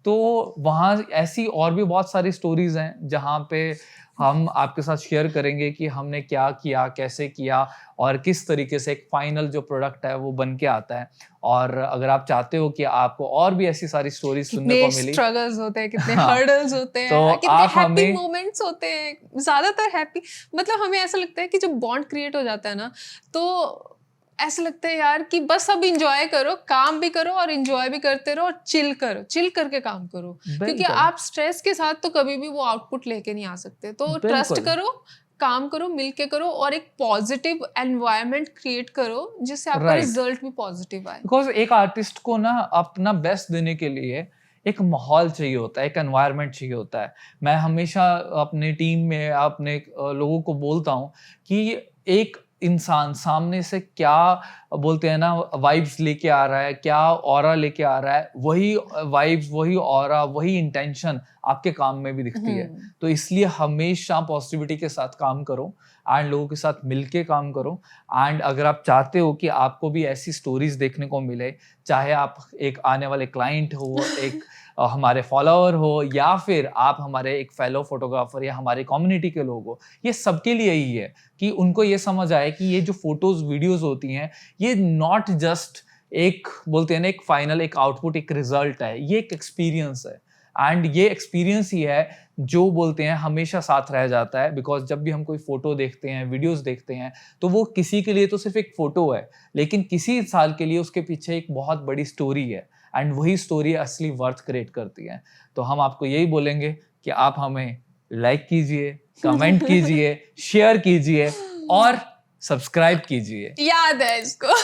तो वहाँ ऐसी और भी बहुत सारी स्टोरीज हैं जहाँ पे हम आपके साथ शेयर करेंगे कि हमने क्या किया, कैसे किया, और किस तरीके से एक फाइनल जो प्रोडक्ट है वो बन के आता है। और अगर आप चाहते हो कि आपको और भी ऐसी सारी स्टोरीज सुनने को मिली, स्ट्रगल्स होते हैं, कितने हाँ, हर्डल्स होते हैं, तो कितने आप हैप्पी हमें मोमेंट्स होते हैं, ज्यादातर हैप्पी। मतलब हमें ऐसा लगता है कि जब बॉन्ड क्रिएट हो जाता है ना, तो ऐसा लगता है यार कि बस अब इंजॉय करो, काम भी करो और इंजॉय भी करते रहो, और चिल करो, चिल करके काम करो, क्योंकि बिल्कुल, आप स्ट्रेस के साथ तो कभी भी वो आउटपुट लेके नहीं आ सकते। तो ट्रस्ट बिल्कुल, करो, काम करो, मिलके करो, और एक पॉजिटिव एनवायरनमेंट क्रिएट करो जिससे आपका राइट। रिजल्ट भी पॉजिटिव आए। बिकॉज एक आर्टिस्ट को ना अपना बेस्ट देने के लिए एक माहौल चाहिए होता है, एक एनवायरनमेंट चाहिए होता है। मैं हमेशा अपने टीम में अपने लोगों को बोलता हूँ कि एक इंसान सामने से क्या बोलते हैं ना वाइब्स लेके आ रहा है, क्या ऑरा लेके आ रहा है, वही वाइब्स, वही ऑरा, वही इंटेंशन आपके काम में भी दिखती है। तो इसलिए हमेशा पॉजिटिविटी के साथ काम करो, एंड लोगों के साथ मिलके काम करो। एंड अगर आप चाहते हो कि आपको भी ऐसी स्टोरीज देखने को मिले, चाहे आप एक आने वाले क्लाइंट हो, एक हमारे फॉलोअर हो, या फिर आप हमारे एक फेलो फोटोग्राफर या हमारे कम्युनिटी के लोग हो, ये सबके लिए ही है कि उनको ये समझ आए कि ये जो फोटोज वीडियोस होती हैं, ये नॉट जस्ट एक बोलते हैं ना एक फाइनल एक आउटपुट, एक रिजल्ट है, ये एक एक्सपीरियंस है। एंड ये एक्सपीरियंस ही है जो बोलते हैं हमेशा साथ रह जाता है। बिकॉज जब भी हम कोई फोटो देखते हैं, वीडियोस देखते हैं, तो वो किसी के लिए तो सिर्फ एक फोटो है, लेकिन किसी इंसान के लिए उसके पीछे एक बहुत बड़ी स्टोरी है, एंड वही स्टोरी असली वर्थ क्रिएट करती है। तो हम आपको यही बोलेंगे कि आप हमें लाइक कीजिए, कमेंट कीजिए, शेयर कीजिए, और सब्सक्राइब कीजिए। याद है इसको।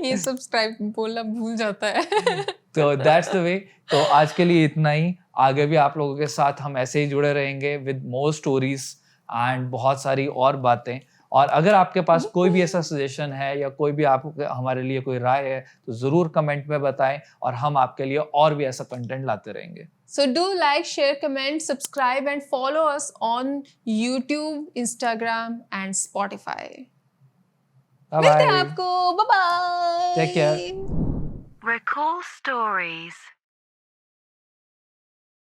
ये सब्सक्राइब बोलना भूल जाता है। तो दैट्स द वे। तो आज के लिए इतना ही। आगे भी आप लोगों के साथ हम ऐसे ही जुड़े रहेंगे विद मोर स्टोरीज एंड बहुत सारी और बातें। और अगर आपके पास कोई भी ऐसा सजेशन है या कोई भी आप हमारे लिए कोई राय है तो ज़रूर कमेंट में बताएं और हम आपके लिए और भी ऐसा कंटेंट लाते रहेंगे। So do like, share, comment, subscribe and follow us on YouTube, Instagram and Spotify. मिलते हैं Bye-bye. आपको। Bye bye. Take care. Recall stories.